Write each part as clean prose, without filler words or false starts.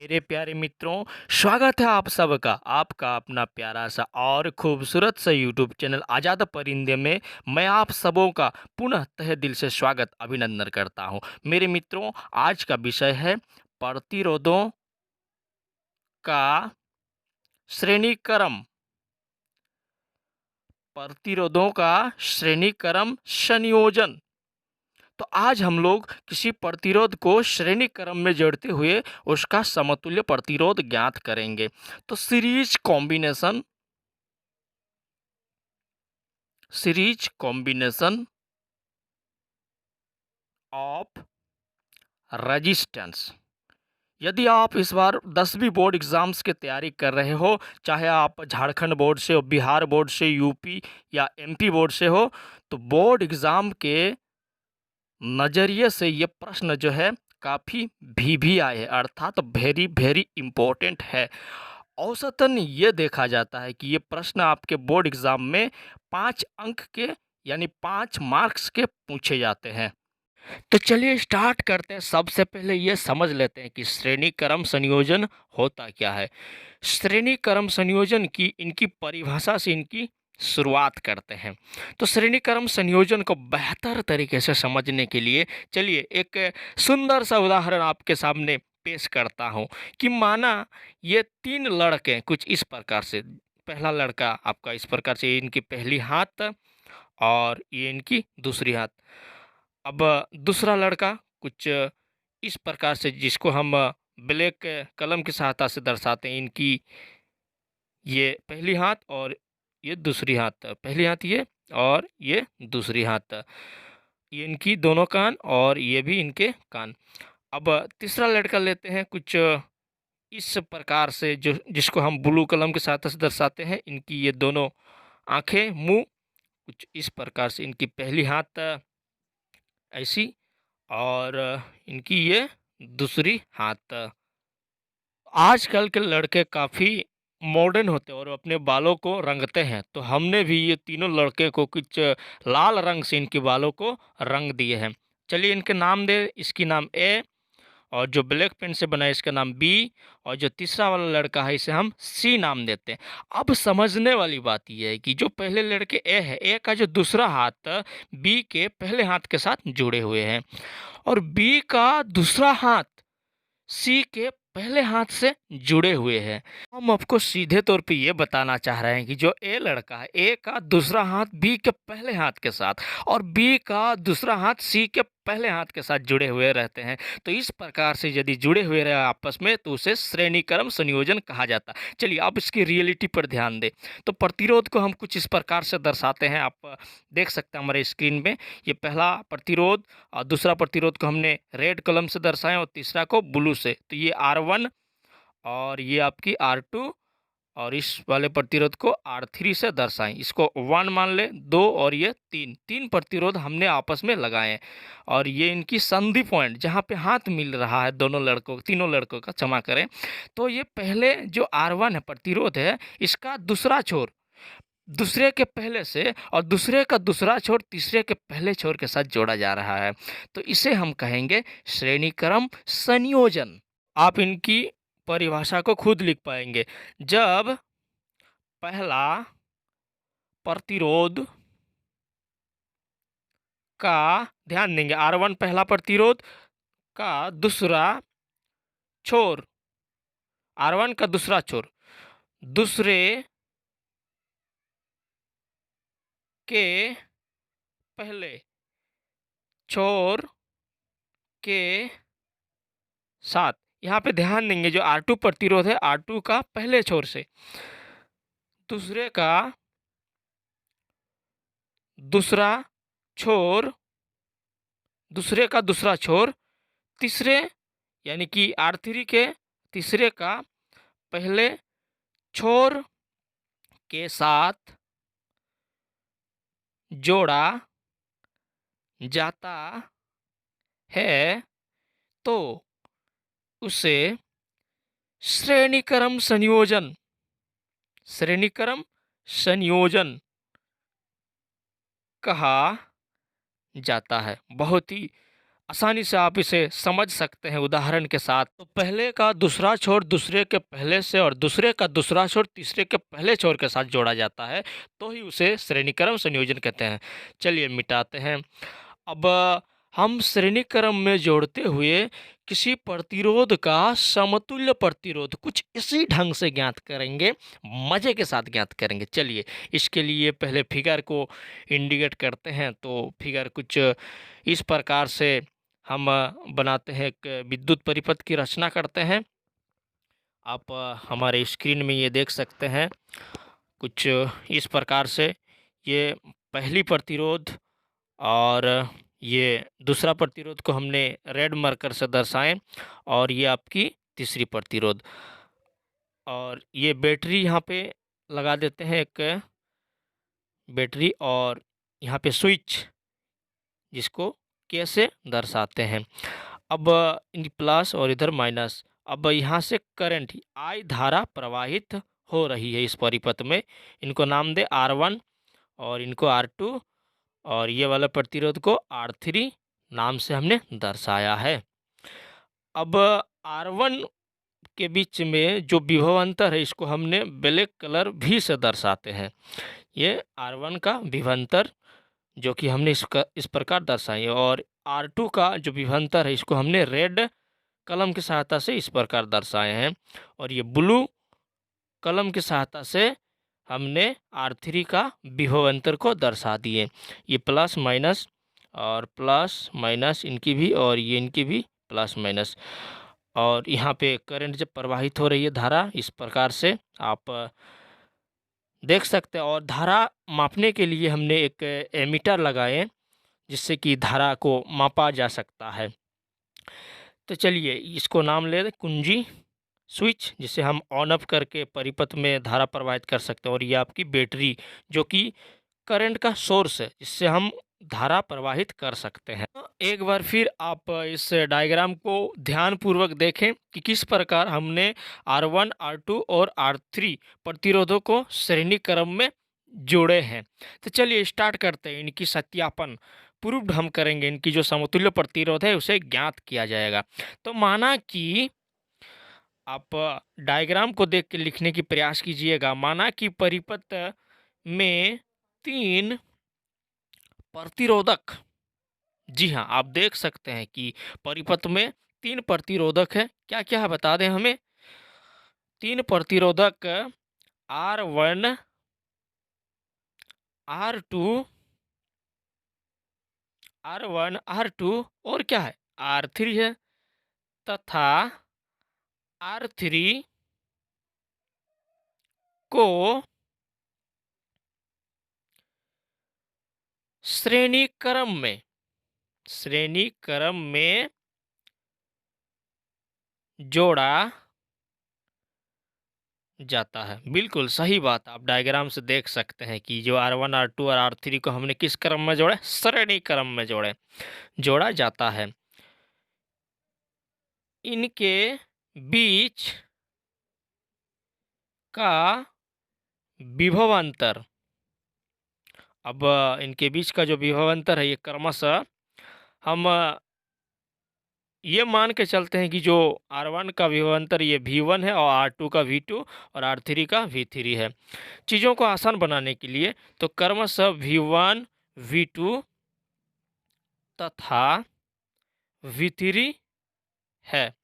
मेरे प्यारे मित्रों, स्वागत है आप सबका आपका अपना प्यारा सा और खूबसूरत सा यूट्यूब चैनल आज़ाद परिंदे में मैं आप सबों का पुनः तहे दिल से स्वागत अभिनंदन करता हूं। मेरे मित्रों, आज का विषय है प्रतिरोधों का श्रेणीक्रम। प्रतिरोधों का श्रेणीक्रम संयोजन। तो आज हम लोग किसी प्रतिरोध को श्रेणी क्रम में जोड़ते हुए उसका समतुल्य प्रतिरोध ज्ञात करेंगे। तो सीरीज कॉम्बिनेशन ऑफ रेजिस्टेंस। यदि आप इस बार 10वीं बोर्ड एग्जाम्स की तैयारी कर रहे हो, चाहे आप झारखंड बोर्ड से हो, बिहार बोर्ड से, यूपी या एमपी बोर्ड से हो, तो बोर्ड एग्जाम के नज़रिए से ये प्रश्न जो है काफ़ी भी आए हैं, अर्थात वेरी वेरी इम्पोर्टेंट है। औसतन ये देखा जाता है कि ये प्रश्न आपके बोर्ड एग्ज़ाम में 5 अंक के यानी 5 मार्क्स के पूछे जाते हैं। तो चलिए स्टार्ट करते हैं। सबसे पहले ये समझ लेते हैं कि श्रेणी क्रम संयोजन होता क्या है। श्रेणी क्रम संयोजन की इनकी परिभाषा से इनकी शुरुआत करते हैं। तो श्रेणी क्रम संयोजन को बेहतर तरीके से समझने के लिए चलिए एक सुंदर सा उदाहरण आपके सामने पेश करता हूँ कि माना ये 3 लड़के कुछ इस प्रकार से। पहला लड़का आपका इस प्रकार से, इनकी पहली हाथ और ये इनकी दूसरी हाथ। अब दूसरा लड़का कुछ इस प्रकार से, जिसको हम ब्लैक कलम की सहायता से दर्शाते हैं। इनकी ये पहली हाथ और ये दूसरी हाथ, पहली हाथ ये और ये दूसरी हाथ, ये इनकी दोनों कान और ये भी इनके कान। अब तीसरा लड़का लेते हैं कुछ इस प्रकार से, जो जिसको हम ब्लू कलम की सहायता से दर्शाते हैं। इनकी ये दोनों आंखें, मुंह कुछ इस प्रकार से, इनकी पहली हाथ ऐसी और इनकी ये दूसरी हाथ। आजकल के लड़के काफ़ी मॉडर्न होते हैं और अपने बालों को रंगते हैं। तो हमने भी ये तीनों लड़के को कुछ लाल रंग से इनके बालों को रंग दिए हैं। चलिए इनके नाम दे। इसकी नाम ए, और जो ब्लैक पेन से बना है इसका नाम बी, और जो तीसरा वाला लड़का है इसे हम सी नाम देते हैं। अब समझने वाली बात यह है कि जो पहले लड़के ए है, ए का जो दूसरा हाथ बी के पहले हाथ के साथ जुड़े हुए हैं, और बी का दूसरा हाथ सी के पहले हाथ से जुड़े हुए हैं। हम आपको सीधे तौर पे ये बताना चाह रहे हैं कि जो ए लड़का है, ए का दूसरा हाथ बी के पहले हाथ के साथ और बी का दूसरा हाथ सी के पहले हाथ के साथ जुड़े हुए रहते हैं। तो इस प्रकार से यदि जुड़े हुए रहे आपस में तो उसे श्रेणीक्रम संयोजन कहा जाता है। चलिए अब इसकी रियलिटी पर ध्यान दें। तो प्रतिरोध को हम कुछ इस प्रकार से दर्शाते हैं। आप देख सकते हैं हमारे स्क्रीन में, ये पहला प्रतिरोध और दूसरा प्रतिरोध को हमने रेड कलम से दर्शाया और तीसरा को ब्लू से। तो ये R1 और ये आपकी R2, और इस वाले प्रतिरोध को R3 से दर्शाएं। इसको 1 मान ले, 2 और ये 3 प्रतिरोध हमने आपस में लगाए हैं। और ये इनकी संधि पॉइंट जहाँ पे हाथ मिल रहा है दोनों लड़कों, तीनों लड़कों का, क्षमा करें। तो ये पहले जो R1 है प्रतिरोध है, इसका दूसरा छोर दूसरे के पहले से और दूसरे का दूसरा छोर तीसरे के पहले छोर के साथ जोड़ा जा रहा है। तो इसे हम कहेंगे श्रेणीक्रम संयोजन। आप इनकी परिभाषा को खुद लिख पाएंगे। जब पहला प्रतिरोध का, ध्यान देंगे, R1 पहला प्रतिरोध का दूसरा छोर, R1 का दूसरा छोर दूसरे के पहले छोर के साथ। यहाँ पे ध्यान देंगे, जो R2 प्रतिरोध है, R2 का पहले छोर से दूसरे का दूसरा छोर, दूसरे का दूसरा छोर तीसरे यानी कि R3 के तीसरे का पहले छोर के साथ जोड़ा जाता है, तो उसे श्रेणीक्रम संयोजन कहा जाता है। बहुत ही आसानी से आप इसे समझ सकते हैं उदाहरण के साथ। तो पहले का दूसरा छोर दूसरे के पहले से और दूसरे का दूसरा छोर तीसरे के पहले छोर के साथ जोड़ा जाता है, तो ही उसे श्रेणीक्रम संयोजन कहते हैं। चलिए मिटाते हैं। अब हम श्रेणीक्रम में जोड़ते हुए किसी प्रतिरोध का समतुल्य प्रतिरोध कुछ इसी ढंग से ज्ञात करेंगे, मज़े के साथ ज्ञात करेंगे। चलिए इसके लिए पहले फिगर को इंडिकेट करते हैं। तो फिगर कुछ इस प्रकार से हम बनाते हैं, एक विद्युत परिपथ की रचना करते हैं। आप हमारे स्क्रीन में ये देख सकते हैं कुछ इस प्रकार से। ये पहली प्रतिरोध और ये दूसरा प्रतिरोध को हमने रेड मार्कर से दर्शाएं, और ये आपकी तीसरी प्रतिरोध। और ये बैटरी यहाँ पे लगा देते हैं, एक बैटरी, और यहाँ पे स्विच जिसको के से दर्शाते हैं। अब इन प्लस और इधर माइनस। अब यहाँ से करंट आई धारा प्रवाहित हो रही है इस परिपथ में। इनको नाम दे R1 और इनको R2, और ये वाला प्रतिरोध को R3 नाम से हमने दर्शाया है। अब R1 के बीच में जो विभव अंतर है इसको हमने ब्लैक कलर भी से दर्शाते हैं। ये R1 का विभवांतर जो कि हमने इस प्रकार दर्शाई है, और R2 का जो विभवांतर है इसको हमने रेड कलम की सहायता से इस प्रकार दर्शाए हैं, और ये ब्लू कलम की सहायता से हमने R3 का विभव अंतर को दर्शा दिए। ये प्लस माइनस और प्लस माइनस इनकी भी, और ये इनकी भी प्लस माइनस। और यहाँ पे करंट जब प्रवाहित हो रही है धारा, इस प्रकार से आप देख सकते हैं। और धारा मापने के लिए हमने एक एमीटर लगाए जिससे कि धारा को मापा जा सकता है। तो चलिए इसको नाम ले कुंजी स्विच, जिसे हम ऑन ऑफ करके परिपथ में धारा प्रवाहित कर सकते हैं। और ये आपकी बैटरी जो कि करंट का सोर्स है जिससे हम धारा प्रवाहित कर सकते हैं। एक बार फिर आप इस डायग्राम को ध्यानपूर्वक देखें कि किस प्रकार हमने R1, R2 और R3 प्रतिरोधों को श्रेणी क्रम में जोड़े हैं। तो चलिए स्टार्ट करते हैं। इनकी सत्यापन प्रूव्ड हम करेंगे। इनकी जो समतुल्य प्रतिरोध है उसे ज्ञात किया जाएगा। तो माना कि आप डायग्राम को देख के लिखने की प्रयास कीजिएगा। माना कि परिपथ में 3 प्रतिरोधक, जी हाँ, आप देख सकते हैं कि परिपथ में 3 प्रतिरोधक है। क्या क्या है बता दें हमें। 3 प्रतिरोधक R1, R2, R1, R2 और क्या है R3 है, तथा R3 को श्रेणी क्रम में जोड़ा जाता है। बिल्कुल सही बात, आप डायग्राम से देख सकते हैं कि जो R1, R2 और R3 को हमने किस क्रम में जोड़े, श्रेणी क्रम में जोड़ा जाता है। इनके बीच का विभवांतर, अब इनके बीच का जो विभवांतर है ये क्रमशः हम ये मान के चलते हैं कि जो R1 का विभवांतर ये V1 है, और R2 का V2 और R3 का V3 है। चीज़ों को आसान बनाने के लिए तो क्रमशः V1, V2 तथा V3 है।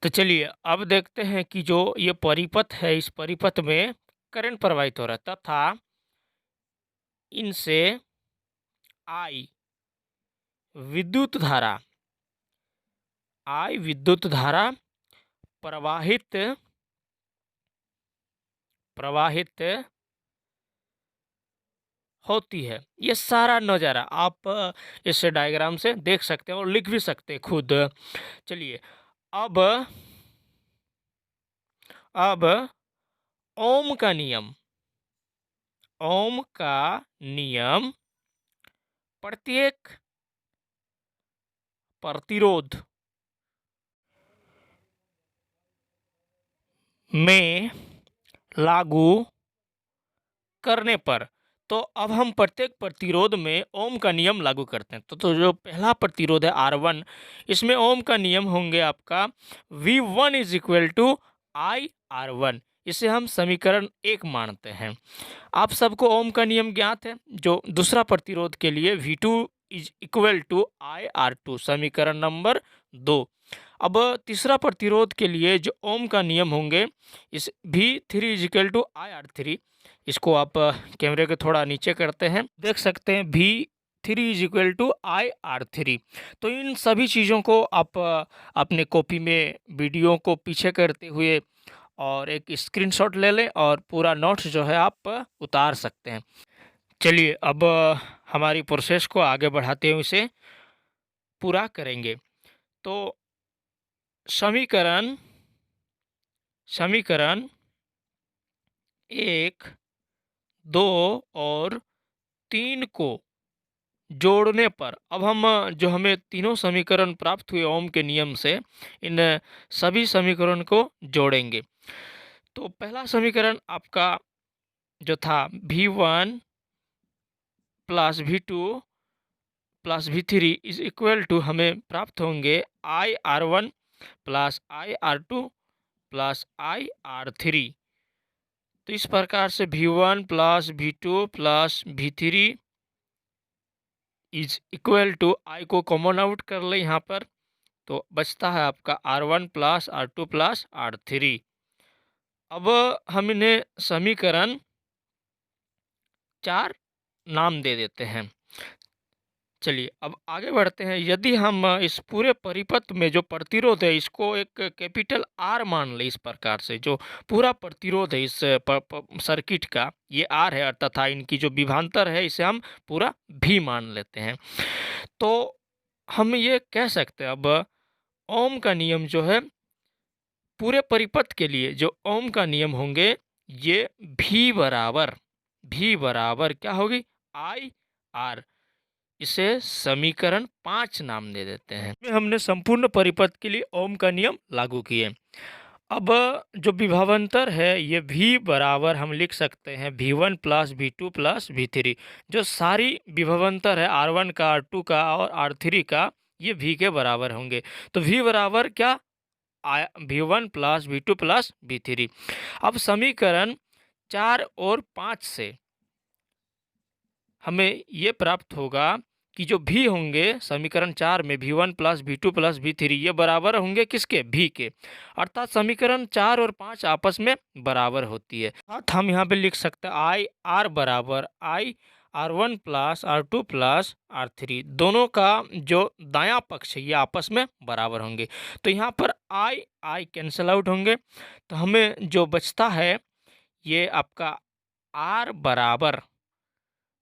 तो चलिए अब देखते हैं कि जो ये परिपथ है, इस परिपथ में करंट प्रवाहित हो रहा है तथा इनसे I विद्युत धारा प्रवाहित होती है। ये सारा नज़ारा आप इस डायग्राम से देख सकते हैं और लिख भी सकते हैं खुद। चलिए अब ओम का नियम प्रत्येक प्रतिरोध में लागू करने पर तो अब हम प्रत्येक प्रतिरोध में ओम का नियम लागू करते हैं। तो जो पहला प्रतिरोध है R1, इसमें ओम का नियम होंगे आपका V1 is equal to IR1। इसे हम समीकरण 1 मानते हैं। आप सबको ओम का नियम ज्ञात है। जो दूसरा प्रतिरोध के लिए V2 is equal to IR2, समीकरण नंबर 2। अब तीसरा प्रतिरोध के लिए जो ओम का नियम होंगे, इस V3 is equal to IR3। इसको आप कैमरे के थोड़ा नीचे करते हैं, देख सकते हैं V3 is equal to IR3। तो इन सभी चीज़ों को आप अपने कॉपी में वीडियो को पीछे करते हुए और एक स्क्रीनशॉट ले लें और पूरा नोट्स जो है आप उतार सकते हैं। चलिए अब हमारी प्रोसेस को आगे बढ़ाते हुए इसे पूरा करेंगे। तो समीकरण 1, 2 और 3 को जोड़ने पर अब हम जो हमें तीनों समीकरण प्राप्त हुए ओम के नियम से, इन सभी समीकरण को जोड़ेंगे। तो पहला समीकरण आपका जो था V1 plus V2 plus V3 is equal to हमें प्राप्त होंगे IR1 plus IR2 plus IR3। तो इस प्रकार से V1 plus V2 plus V3 is equal to I को कॉमन आउट कर ले यहाँ पर, तो बचता है आपका R1 plus R2 plus R3। अब हम इन्हें समीकरण 4 नाम दे देते हैं। चलिए अब आगे बढ़ते हैं। यदि हम इस पूरे परिपथ में जो प्रतिरोध है इसको एक कैपिटल R मान ले, इस प्रकार से जो पूरा प्रतिरोध है इस सर्किट का ये R है, तथा इनकी जो विभवांतर है इसे हम पूरा V मान लेते हैं। तो हम ये कह सकते हैं अब ओम का नियम जो है पूरे परिपथ के लिए, जो ओम का नियम होंगे ये V बराबर क्या होगी IR। इसे समीकरण 5 नाम दे देते हैं। हमने संपूर्ण परिपथ के लिए ओम का नियम लागू किए। अब जो विभवांतर है ये V बराबर हम लिख सकते हैं V1 plus V2 plus V3। जो सारी विभवांतर है R1 का, R2 का और R3 का, ये V के बराबर होंगे। तो V बराबर क्या V1 plus V2 plus V3। अब समीकरण 4 और 5 से हमें ये प्राप्त होगा कि जो V होंगे समीकरण 4 में V1 plus V2 plus V3 ये बराबर होंगे किसके, V के। अर्थात समीकरण 4 और 5 आपस में बराबर होती है। अर्थात हम यहाँ पे लिख सकते हैं IR बराबर IR1 plus R2 plus R3। दोनों का जो दायां पक्ष है ये आपस में बराबर होंगे। तो यहाँ पर I कैंसिल आउट होंगे, तो हमें जो बचता है ये आपका R बराबर,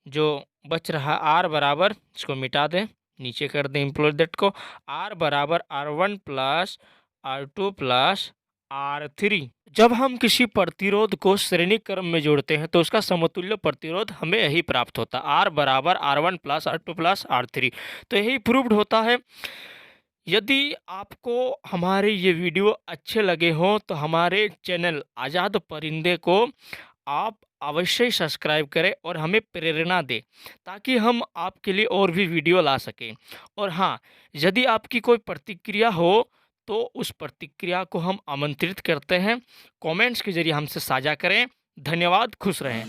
जो बच रहा R बराबर, इसको मिटा दें, नीचे कर दें इम्प्लॉय दैट को, R बराबर R1 plus R2 plus R3। जब हम किसी प्रतिरोध को श्रेणी क्रम में जोड़ते हैं तो उसका समतुल्य प्रतिरोध हमें यही प्राप्त होता है, R बराबर R1 plus R2 plus R3। तो यही प्रूव्ड होता है। यदि आपको हमारे ये वीडियो अच्छे लगे हों तो हमारे चैनल आज़ाद परिंदे को आप अवश्य ही सब्सक्राइब करें और हमें प्रेरणा दें ताकि हम आपके लिए और भी वीडियो ला सकें। और हाँ, यदि आपकी कोई प्रतिक्रिया हो तो उस प्रतिक्रिया को हम आमंत्रित करते हैं, कमेंट्स के जरिए हमसे साझा करें। धन्यवाद, खुश रहें।